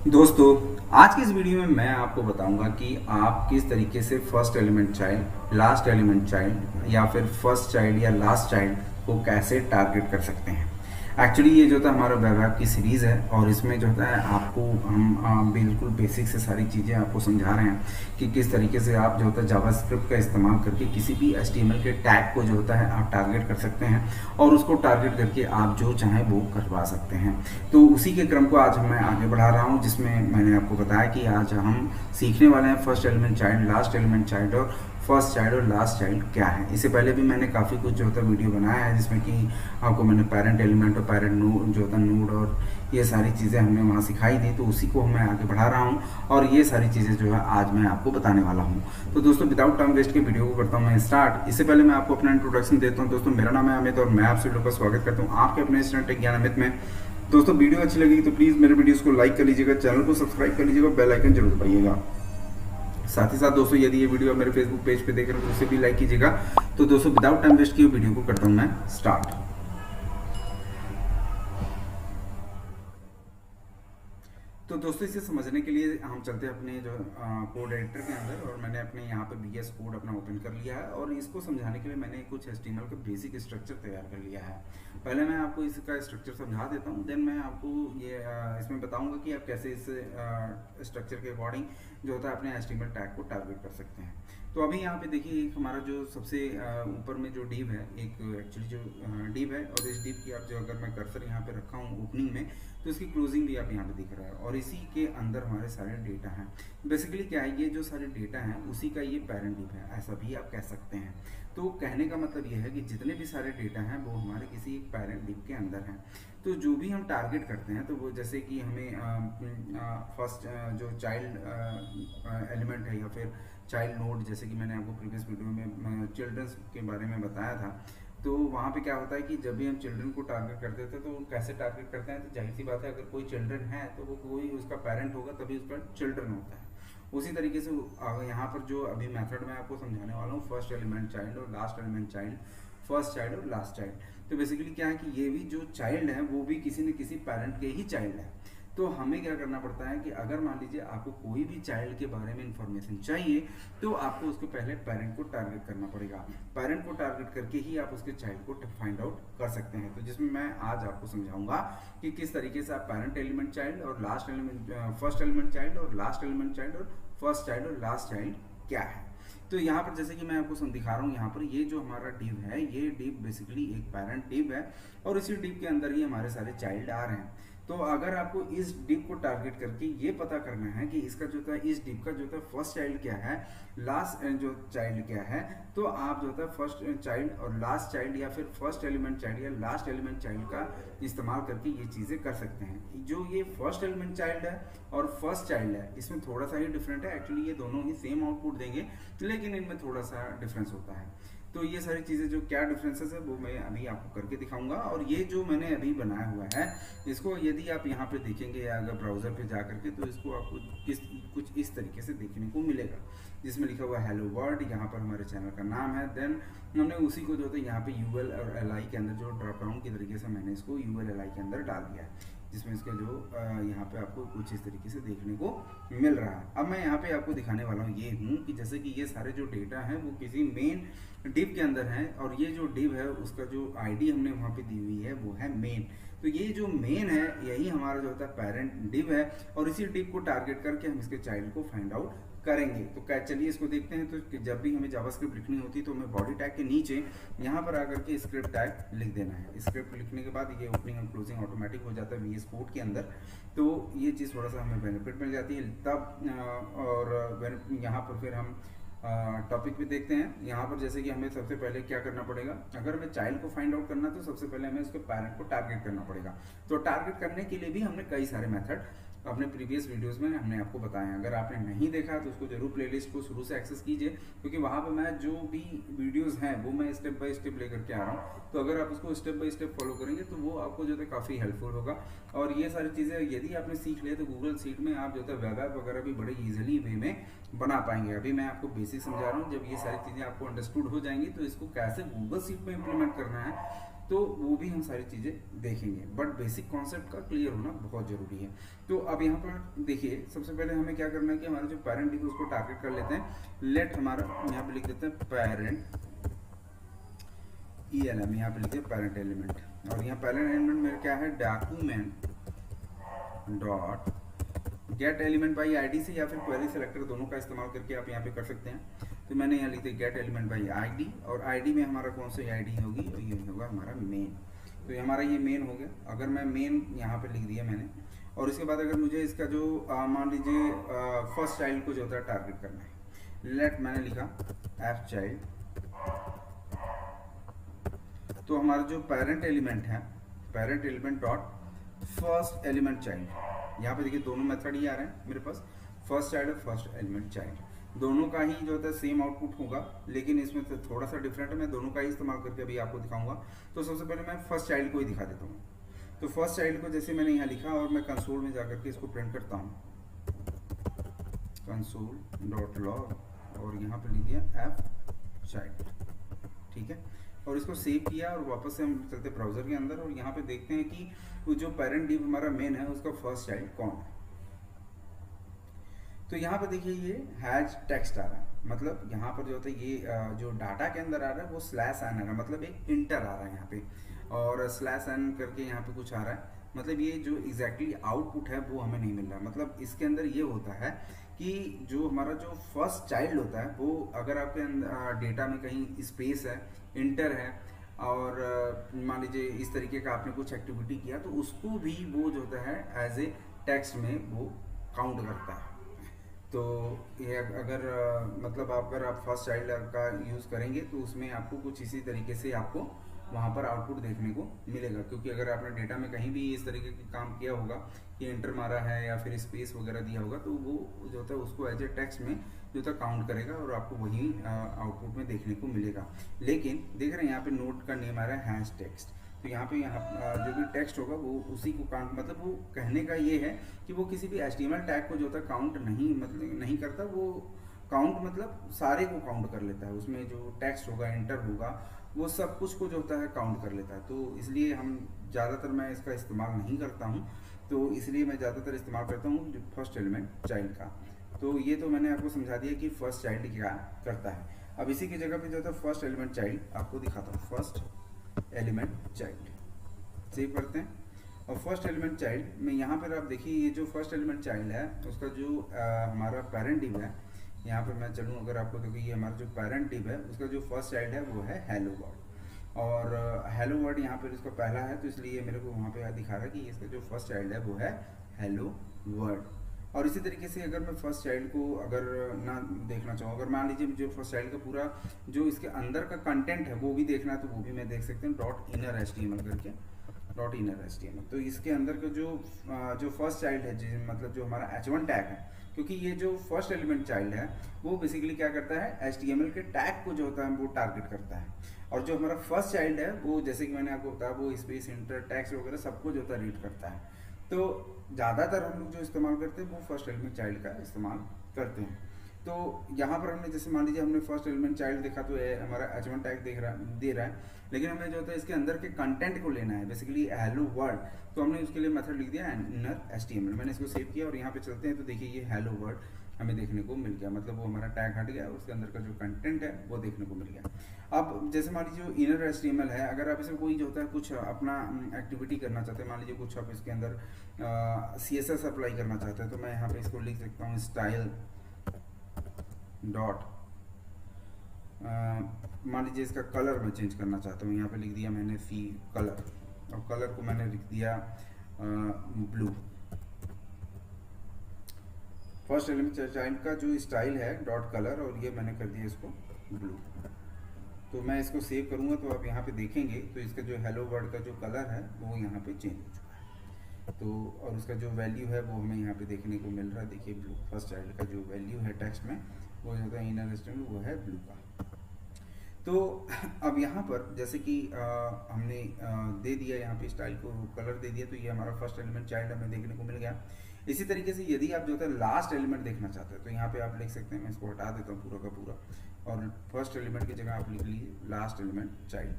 दोस्तों, आज की इस वीडियो में मैं आपको बताऊंगा कि आप किस तरीके से first element child, last element child या फिर फर्स्ट चाइल्ड या लास्ट चाइल्ड को कैसे टारगेट कर सकते हैं। एक्चुअली ये जो था हमारा वेब ऐप की सीरीज़ है और इसमें जो है आपको हम बिल्कुल बेसिक से सारी चीज़ें आपको समझा रहे हैं कि किस तरीके से आप जो होता है जावास्क्रिप्ट का इस्तेमाल करके किसी भी HTML के टैग को जो होता है आप टारगेट कर सकते हैं और उसको टारगेट करके आप जो चाहें वो करवा सकते हैं। तो उसी के क्रम को आज मैं आगे बढ़ा रहा हूँ, जिसमें मैंने आपको बताया कि आज हम सीखने वाले हैं first element child, last element child और फर्स्ट चाइल्ड और लास्ट चाइल्ड क्या है। इससे पहले भी मैंने काफ़ी कुछ जो होता है वीडियो बनाया है, जिसमें कि आपको मैंने पेरेंट एलिमेंट और पेरेंट नोड जो होता है नोड और ये सारी चीज़ें हमने वहाँ सिखाई थी। तो उसी को मैं आगे बढ़ा रहा हूँ और ये सारी चीज़ें जो है आज मैं आपको बताने वाला हूँ। तो दोस्तों, विदाउट टाइम वेस्ट के वीडियो को करता हूँ मैं स्टार्ट। इससे पहले मैं आपको अपना इंट्रोडक्शन देता हूँ। दोस्तों, मेरा नाम है अमित और मैं आप सभी लोगों का स्वागत करता हूँ आपके अपने चैनल टेक ज्ञान अमित में। दोस्तों, वीडियो अच्छी लगेगी तो प्लीज़ मेरे वीडियोस को लाइक कर लीजिएगा, चैनल को सब्सक्राइब कर लीजिएगा, बेल आइकन जरूर दबाइएगा। साथ ही साथ दोस्तों, यदि ये वीडियो मेरे फेसबुक पेज पे देख रहे हो तो उसे भी लाइक कीजिएगा। तो दोस्तों, विदाउट टाइम वेस्ट किए वीडियो को करता हूँ मैं स्टार्ट। तो दोस्तों, इसे समझने के लिए हम चलते हैं अपने जो कोड एडिटर के अंदर और मैंने अपने यहाँ पे VS कोड अपना ओपन कर लिया है और इसको समझाने के लिए मैंने कुछ HTML का बेसिक स्ट्रक्चर तैयार कर लिया है। पहले मैं आपको इसका स्ट्रक्चर समझा देता हूँ, देन मैं आपको ये इसमें बताऊँगा कि आप कैसे इस स्ट्रक्चर के अकॉर्डिंग जो होता है अपने HTML टैग को टारगेट कर सकते हैं। तो अभी यहाँ पे देखिए, एक हमारा जो सबसे ऊपर में जो डिव है, एक एक्चुअली जो डिव है और इस डिव की आप जो अगर मैं कर्सर यहाँ पे रखा हूँ ओपनिंग में, तो इसकी क्लोजिंग भी आप यहाँ पे दिख रहा है और इसी के अंदर हमारे सारे डेटा हैं। बेसिकली क्या है, ये जो सारे डेटा हैं उसी का ये पेरेंट डिव है, ऐसा भी आप कह सकते हैं। तो कहने का मतलब ये है कि जितने भी सारे डेटा हैं वो हमारे किसी एक पेरेंट डिव के अंदर हैं। तो जो भी हम टारगेट करते हैं, तो वो जैसे कि हमें फर्स्ट जो चाइल्ड एलिमेंट है या फिर चाइल्ड नोड, जैसे कि मैंने आपको प्रीवियस वीडियो में चिल्ड्रंस के बारे में बताया था। तो वहाँ पे क्या होता है कि जब भी हम चिल्ड्रन को टारगेट करते थे तो कैसे टारगेट करते हैं, तो जाहिर सी बात है अगर कोई चिल्ड्रन है तो वो कोई उसका पेरेंट होगा तभी उसका चिल्ड्रन होता है। उसी तरीके से यहाँ पर जो अभी मेथड मैं आपको समझाने वाला हूँ, फर्स्ट एलिमेंट चाइल्ड और last element child, first child और लास्ट चाइल्ड। तो बेसिकली क्या है कि ये भी जो चाइल्ड है वो भी किसी न किसी पेरेंट के ही चाइल्ड है। तो हमें क्या करना पड़ता है कि अगर मान लीजिए आपको कोई भी चाइल्ड के बारे में इंफॉर्मेशन चाहिए तो आपको उसको पहले पेरेंट को टारगेट करना पड़ेगा। पेरेंट को टारगेट करके ही आप उसके चाइल्ड को फाइंड आउट कर सकते हैं। तो जिसमें मैं आज आपको समझाऊंगा कि किस तरीके से आप पेरेंट एलिमेंट चाइल्ड और last element, first element child और लास्ट एलिमेंट चाइल्ड और फर्स्ट चाइल्ड और लास्ट चाइल्ड क्या है। तो यहाँ पर जैसे कि मैं आपको दिखा रहा हूँ, यहाँ पर ये जो हमारा डिव है, ये डिव बेसिकली एक पेरेंट डिव है और इसी डिव के अंदर ही हमारे सारे चाइल्ड आ रहे हैं। तो अगर आपको इस डिव को टारगेट करके ये पता करना है कि इसका जो था इस डिव का जो था फर्स्ट चाइल्ड क्या है, लास्ट जो चाइल्ड क्या है, तो आप जो था फर्स्ट चाइल्ड और लास्ट चाइल्ड या फिर फर्स्ट एलिमेंट चाइल्ड या लास्ट एलिमेंट चाइल्ड का इस्तेमाल करके ये चीज़ें कर सकते हैं। जो ये फर्स्ट एलिमेंट चाइल्ड है और फर्स्ट चाइल्ड है, इसमें थोड़ा सा ही डिफरेंट है। एक्चुअली ये दोनों ही सेम आउटपुट देंगे लेकिन इनमें थोड़ा सा डिफरेंस होता है। तो ये सारी चीज़ें जो क्या डिफरेंसेस है वो मैं अभी आपको करके दिखाऊंगा। और ये जो मैंने अभी बनाया हुआ है, इसको यदि आप यहाँ पे देखेंगे या अगर ब्राउज़र पे जा करके, तो इसको आपको कुछ इस तरीके से देखने को मिलेगा, जिसमें लिखा हुआ है हेलो वर्ल्ड। यहाँ पर हमारे चैनल का नाम है। देन हमने उसी को जो है यहाँ पे UL और LI के अंदर जो ड्रॉप डाउन की तरीके से मैंने इसको UL LI के अंदर डाल दिया है, जिसमें इसका जो यहाँ पे आपको कुछ इस तरीके से देखने को मिल रहा है। अब मैं यहाँ पे आपको दिखाने वाला हूँ ये हूँ कि जैसे कि ये सारे जो डेटा हैं वो किसी मेन डिव के अंदर है और ये जो डिव है उसका जो ID हमने वहाँ पे दी हुई है वो है मेन। तो ये जो मेन है यही हमारा जो होता है पेरेंट डिव है और इसी डिव को टारगेट करके हम इसके चाइल्ड को फाइंड आउट करेंगे। तो क्या, चलिए इसको देखते हैं। तो जब भी हमें जावास्क्रिप्ट लिखनी होती है तो हमें बॉडी टैग के नीचे यहाँ पर आकर के स्क्रिप्ट टैग लिख देना है। स्क्रिप्ट लिखने के बाद ये ओपनिंग और क्लोजिंग ऑटोमेटिक हो जाता है VS कोड के अंदर। तो ये चीज़ थोड़ा सा हमें बेनिफिट मिल जाती है तब। और यहाँ पर फिर हम टॉपिक पे देखते हैं। यहाँ पर जैसे कि हमें सबसे पहले क्या करना पड़ेगा, अगर हमें चाइल्ड को फाइंड आउट करना तो सबसे पहले हमें उसके पेरेंट को टारगेट करना पड़ेगा। तो टारगेट करने के लिए भी हमने कई सारे मेथड अपने प्रीवियस वीडियोस में हमने आपको बताया। अगर आपने नहीं देखा तो उसको जरूर प्लेलिस्ट को शुरू से एक्सेस कीजिए, क्योंकि वहाँ पे मैं जो भी वीडियोस हैं वो मैं स्टेप बाय स्टेप लेकर के आ रहा हूँ। तो अगर आप उसको स्टेप बाय स्टेप फॉलो करेंगे तो वो आपको जो है काफ़ी हेल्पफुल होगा। और ये सारी चीज़ें यदि आपने सीख लिया तो गूगल शीट में आप जो है वेब ऐप वगैरह भी बड़े ईजिली वे में बना पाएंगे। अभी मैं आपको बेसिक समझा रहा हूँ, जब ये सारी चीज़ें आपको अंडरस्टूड हो जाएंगी तो इसको कैसे गूगल शीट में इम्प्लीमेंट करना है तो वो भी हम सारी चीज़ें देखेंगे, बट बेसिक कॉन्सेप्ट का क्लियर होना बहुत ज़रूरी है। तो अब यहाँ पर देखिए, सबसे पहले हमें क्या करना है कि हमारा जो पेरेंट है उसको टारगेट कर लेते हैं। लेट हमारा यहाँ पे लिख देते हैं पेरेंट ELM, यहाँ पे लिखते हैं पेरेंट एलिमेंट, और यहाँ पेरेंट एलिमेंट मेरा क्या है, document dot gate element by ID से या फिर क्वेरी सेलेक्टर दोनों का इस्तेमाल करके आप यहाँ पे कर सकते हैं। तो मैंने यहाँ लिख दिया गेट एलिमेंट बाई आईडी, और आईडी में हमारा कौन सी आईडी होगी, और ये होगा हमारा मेन। तो ये हमारा ये मेन हो गया। अगर मैं मेन यहाँ पे लिख दिया मैंने, और इसके बाद अगर मुझे इसका जो मान लीजिए फर्स्ट चाइल्ड को जो होता है टारगेट करना है, लेट मैंने लिखा एफ चाइल्ड। तो हमारा जो पेरेंट एलिमेंट है, parent element dot first element child, यहाँ पे देखिए दोनों मेथड ही आ रहे हैं मेरे पास, फर्स्ट चाइल्ड और फर्स्ट एलिमेंट चाइल्ड, दोनों का ही जो होता है सेम आउटपुट होगा, लेकिन इसमें तो थोड़ा सा डिफरेंट है। मैं दोनों का ही इस्तेमाल करके अभी आपको दिखाऊंगा। तो सबसे पहले मैं फर्स्ट चाइल्ड को ही दिखा देता हूँ। तो फर्स्ट चाइल्ड को जैसे मैंने यहाँ लिखा, और मैं कंसोल में जाकर के इसको प्रिंट करता हूँ, कंसोल डॉट लॉग, और यहाँ पे लिख दिया एफ चाइल्ड, ठीक है। और इसको सेव किया, और वापस से हम चलते ब्राउजर के अंदर, और यहाँ पे देखते हैं कि वो जो पेरेंट डिव हमारा मेन है उसका फर्स्ट चाइल्ड कौन है। तो यहाँ पे देखिए ये हैज टेक्स्ट आ रहा है, मतलब यहाँ पर जो होता है ये जो डाटा के अंदर आ रहा है वो स्लैश एन आ रहा है, मतलब एक इंटर आ रहा है यहाँ पे, और स्लैश एन करके यहाँ पे कुछ आ रहा है। मतलब ये जो एग्जैक्टली आउटपुट है वो हमें नहीं मिल रहा। मतलब इसके अंदर ये होता है कि जो हमारा जो फर्स्ट चाइल्ड होता है वो अगर आपके डेटा में कहीं स्पेस है, इंटर है, और मान लीजिए इस तरीके का आपने कुछ एक्टिविटी किया, तो उसको भी वो जो होता है एज ए टेक्स्ट में वो काउंट करता है। तो ये अगर मतलब अगर आप फर्स्ट चाइल्ड का यूज़ करेंगे तो उसमें आपको कुछ इसी तरीके से आपको वहाँ पर आउटपुट देखने को मिलेगा, क्योंकि अगर आपने डेटा में कहीं भी इस तरीके का काम किया होगा कि इंटर मारा है या फिर स्पेस वगैरह दिया होगा, तो वो जो होता है उसको एज ए टेक्स्ट में जो होता है काउंट करेगा और आपको वही आउटपुट में देखने को मिलेगा। लेकिन देख रहे हैं यहाँ पे नोट का नेम आ रहा है हैश टेक्स्ट, तो यहाँ पे जो भी टेक्स्ट होगा वो उसी को काउंट, मतलब वो कहने का ये है कि वो किसी भी HTML टैग को जो होता है काउंट नहीं, मतलब नहीं करता। वो काउंट मतलब सारे को काउंट कर लेता है, उसमें जो टेक्स्ट होगा, एंटर होगा, वो सब कुछ को जो होता है काउंट कर लेता है। तो इसलिए हम ज़्यादातर मैं इसका इस्तेमाल नहीं करता हूँ, तो इसलिए मैं ज़्यादातर इस्तेमाल करता हूँ फर्स्ट एलिमेंट चाइल्ड का। तो ये तो मैंने आपको समझा दिया कि फर्स्ट चाइल्ड क्या करता है। अब इसी की जगह पे जो होता है फर्स्ट एलिमेंट चाइल्ड आपको दिखाता हूँ। फर्स्ट एलिमेंट चाइल्ड सेव करते हैं, और फर्स्ट एलिमेंट चाइल्ड में यहाँ पर आप देखिए ये जो फर्स्ट एलिमेंट चाइल्ड है उसका जो हमारा पेरेंट डिव है, यहाँ पर मैं चलूँ अगर आपको, क्योंकि ये हमारा जो पेरेंट डिव है उसका जो फर्स्ट चाइल्ड है वो है हेलो वर्ड, और हेलो वर्ड यहाँ पर इसका पहला है, तो इसलिए मेरे को वहाँ पे दिखा रहा है कि इसका जो फर्स्ट चाइल्ड है वो है हेलो वर्ड। और इसी तरीके से अगर मैं फर्स्ट चाइल्ड को अगर ना देखना चाहूँ, अगर मान लीजिए मुझे फर्स्ट चाइल्ड का पूरा जो इसके अंदर का कंटेंट है वो भी देखना है, तो वो भी मैं देख सकते हैं डॉट इनर HTML करके, डॉट इनर HTML। तो इसके अंदर का जो फर्स्ट चाइल्ड है, मतलब जो हमारा H1 टैग है, क्योंकि ये जो फर्स्ट एलिमेंट चाइल्ड है वो बेसिकली क्या करता है HTML के टैग को जो होता है वो टारगेट करता है, और जो हमारा फर्स्ट चाइल्ड है वो जैसे कि मैंने आपको बताया वो स्पेस, इंटर, टैग्स वगैरह सबको जो होता है रीड करता है। तो ज़्यादातर हम लोग जो इस्तेमाल करते हैं वो फर्स्ट एलिमेंट चाइल्ड का इस्तेमाल करते हैं। तो यहाँ पर हमने जैसे मान लीजिए हमने फर्स्ट एलिमेंट चाइल्ड देखा, तो हमारा H1 टैग दे रहा है, लेकिन हमें जो होता है इसके अंदर के कंटेंट को लेना है, बेसिकली हेलो वर्ड। तो हमने उसके लिए मेथड लिख दिया इनर HTML। मैंने इसको सेव किया और यहाँ पे चलते हैं, तो देखिए ये हेलो वर्ड हमें देखने को मिल गया, मतलब वो हमारा टैग हट गया, उसके अंदर का जो कंटेंट है वो देखने को मिल गया। अब जैसे मान लीजिए इनर HTML है, अगर आप इसमें कोई जो होता है कुछ अपना एक्टिविटी करना चाहते हैं, मान लीजिए कुछ आप इसके अंदर CSS अप्लाई करना चाहते हैं, तो मैं यहाँ पे इसको लिख सकता हूँ स्टाइल डॉट, मान लीजिए इसका कलर मैं चेंज करना चाहता हूँ, यहाँ पे लिख दिया मैंने फी कलर, और कलर को मैंने लिख दिया ब्लू। फर्स्ट एलिमेंट चाइल्ड का जो स्टाइल है डॉट कलर, और ये मैंने कर दिया इसको ब्लू। तो मैं इसको सेव करूँगा तो आप यहाँ पे देखेंगे तो इसका जो हेलो वर्ड का जो कलर है वो यहाँ पे चेंज हो चुका है। तो और उसका जो वैल्यू है वो हमें यहाँ पे देखने को मिल रहा है, देखिए ब्लू। फर्स्ट चाइल्ड का जो वैल्यू है टेक्स्ट में वो जो होता है इनर HTML वो है ब्लू का। तो अब यहाँ पर जैसे कि हमने दे दिया यहाँ पे स्टाइल को कलर दे दिया, तो ये हमारा फर्स्ट एलिमेंट चाइल्ड हमें देखने को मिल गया। इसी तरीके से यदि आप जो होता है लास्ट एलिमेंट देखना चाहते हैं तो यहाँ पे आप लिख सकते हैं, मैं इसको हटा देता हूँ पूरा का पूरा, और फर्स्ट एलिमेंट की जगह आप लिख लीजिए लास्ट एलिमेंट चाइल्ड।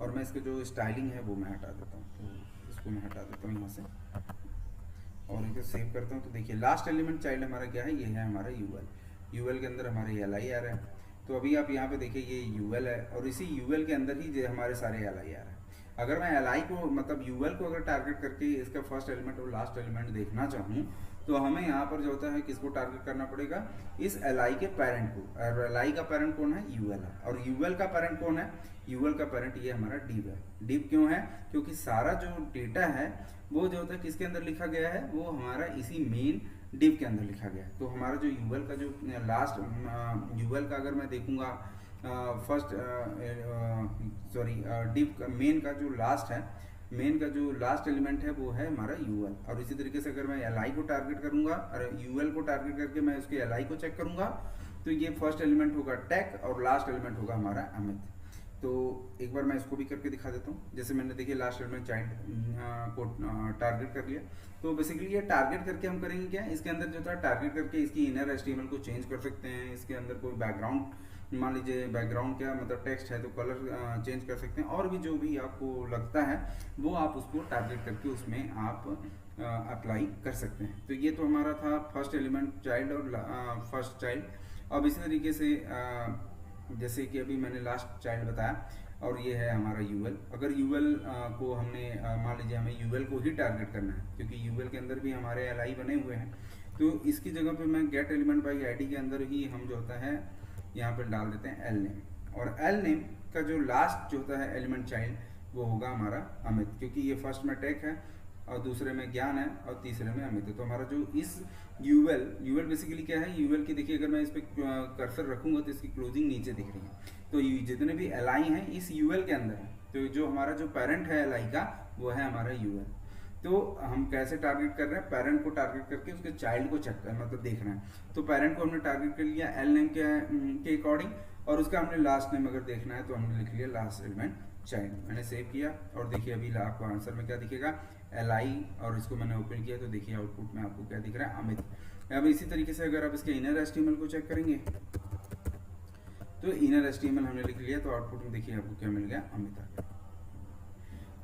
और मैं इसके जो स्टाइलिंग है वो मैं हटा देता हूँ। तो इसको मैं हटा देता हूँ यहाँ से और इसे सेव करता हूँ। तो देखिए लास्ट एलिमेंट चाइल्ड हमारा क्या है, ये है हमारा यूएल। यूएल के अंदर हमारे एल आई आ रहा है। तो अभी आप यहाँ पे देखिए ये यूएल है और इसी यूएल के अंदर ही हमारे सारे एल आई आ रहे हैं। अगर मैं एल आई को मतलब यूएल को अगर टारगेट करके इसका फर्स्ट एलिमेंट और लास्ट एलिमेंट देखना चाहूँ तो हमें यहाँ पर जो होता है किसको टारगेट करना पड़ेगा, इस एल आई के पेरेंट को। और एल आई का पेरेंट कौन है, यूएल है। और यूएल का पेरेंट कौन है, यूएल का पेरेंट ये हमारा डिव है। डिव क्यों है, क्योंकि सारा जो डेटा है वो जो होता है किसके अंदर लिखा गया है, वो हमारा इसी मेन डिव के अंदर लिखा गया है। तो हमारा जो यूएल का जो लास्ट यूएल का अगर मैं देखूंगा फर्स्ट डिव मेन का जो लास्ट है, मेन का जो लास्ट एलिमेंट है वो है हमारा यूएल। और इसी तरीके से अगर मैं एल आई को टारगेट करूंगा और यूएल को टारगेट करके मैं उसके एल आई को चेक करूंगा तो ये फर्स्ट एलिमेंट होगा टेक और लास्ट एलिमेंट होगा हमारा अमित। तो एक बार मैं इसको भी करके दिखा देता हूँ। जैसे मैंने देखिए लास्ट एलिमेंट चाइल्ड को टारगेट कर लिया। तो बेसिकली ये टारगेट करके हम करेंगे क्या, इसके अंदर जो था टारगेट करके इसकी इनर एचटीएमएल को चेंज कर सकते हैं। इसके अंदर कोई बैकग्राउंड, मान लीजिए बैकग्राउंड क्या मतलब टेक्स्ट है तो कलर चेंज कर सकते हैं। और भी जो भी आपको लगता है वो आप उसको टारगेट करके उसमें आप अप्लाई कर सकते हैं। तो ये तो हमारा था फर्स्ट एलिमेंट चाइल्ड और फर्स्ट चाइल्ड। अब इसी तरीके से जैसे कि अभी मैंने लास्ट चाइल्ड बताया और ये है हमारा यूएल। अगर यूएल को हमने मान लीजिए हमें यूएल को ही टारगेट करना है क्योंकि यूएल के अंदर भी हमारे एल बने हुए हैं। तो इसकी जगह पे मैं गेट एलिमेंट बाई आईडी के अंदर ही हम जो होता है यहाँ पर डाल देते हैं एल नेम। और एल नेम का जो लास्ट जो होता है एलिमेंट चाइल्ड वो होगा हमारा अमित, क्योंकि ये फर्स्ट में टेक है और दूसरे में ज्ञान है और तीसरे में अमित है। तो हमारा जो इस यूएल बेसिकली क्या है, यूएल की देखिए अगर मैं इस पर कर्सर रखूंगा तो इसकी क्लोजिंग नीचे दिख रही है। तो जितने भी एल आई हैं इस यूएल के अंदर है। तो जो हमारा जो पेरेंट है एल आई का वो है हमारा यूएल। तो हम कैसे टारगेट कर रहे हैं, पेरेंट को टारगेट करके उसके चाइल्ड को चेक कर मतलब देख रहे हैं। तो पेरेंट को हमने टारगेट कर लिया एल नेम के अकॉर्डिंग और उसका हमने लास्ट नेम अगर देखना है तो हमने लिख लिया लास्ट एलिमेंट चाइल्ड। मैंने सेव किया और देखिए अभी आपको आंसर में क्या दिखेगा, एल आई। और इसको मैंने ओपन किया तो देखिए आउटपुट में आपको क्या दिख रहा है, अमित। अब इसी तरीके से अगर आप इसके इनर एचटीएमएल को चेक करेंगे तो इनर एचटीएमएल हमने लिख लिया तो आउटपुट में देखिए आपको क्या मिल गया, अमित आ गया।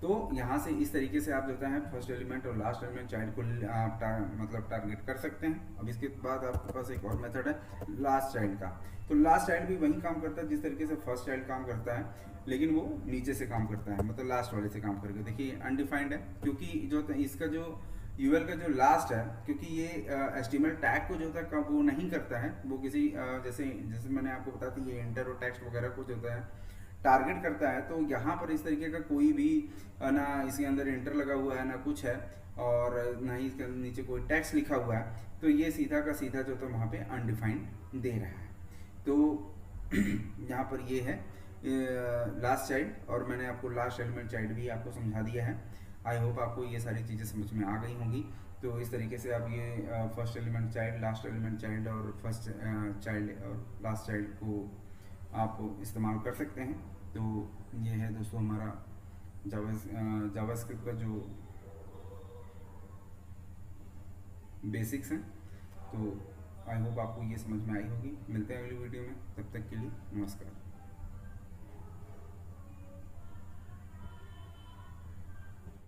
तो यहाँ से इस तरीके से आप जो है फर्स्ट एलिमेंट और लास्ट एलिमेंट चाइल्ड को आप मतलब टारगेट कर सकते हैं। अब इसके बाद आपके पास एक और मेथड है लास्ट चाइल्ड का। तो लास्ट चाइल्ड भी वही काम करता है जिस तरीके से फर्स्ट चाइल्ड काम करता है, लेकिन वो नीचे से काम करता है, मतलब लास्ट वाले से काम करके। देखिए अनडिफाइंड है क्योंकि जो इसका जो यूएल का जो लास्ट है, क्योंकि ये एचटीएमएल टैग को जो होता है वो नहीं करता है, वो किसी जैसे मैंने आपको बता दी ये इंटर और टेक्स्ट वगैरह कुछ होता है टारगेट करता है। तो यहाँ पर इस तरीके का कोई भी ना इसके अंदर इंटर लगा हुआ है ना कुछ है और ना ही इसके नीचे कोई टेक्स्ट लिखा हुआ है। तो ये सीधा का सीधा जो तो वहाँ पे अनडिफाइंड दे रहा है। तो यहाँ पर ये है लास्ट चाइल्ड और मैंने आपको लास्ट एलिमेंट चाइल्ड भी आपको समझा दिया है। आई होप आपको ये सारी चीज़ें समझ में आ गई होंगी। तो इस तरीके से आप ये first element child, last element child और फर्स्ट चाइल्ड और लास्ट चाइल्ड को आप इस्तेमाल कर सकते हैं। तो ये है दोस्तों हमारा जावास्क्रिप्ट का जो बेसिक्स हैं। तो आई होप आपको ये समझ में आई होगी। मिलते हैं अगली वीडियो में, तब तक के लिए नमस्कार।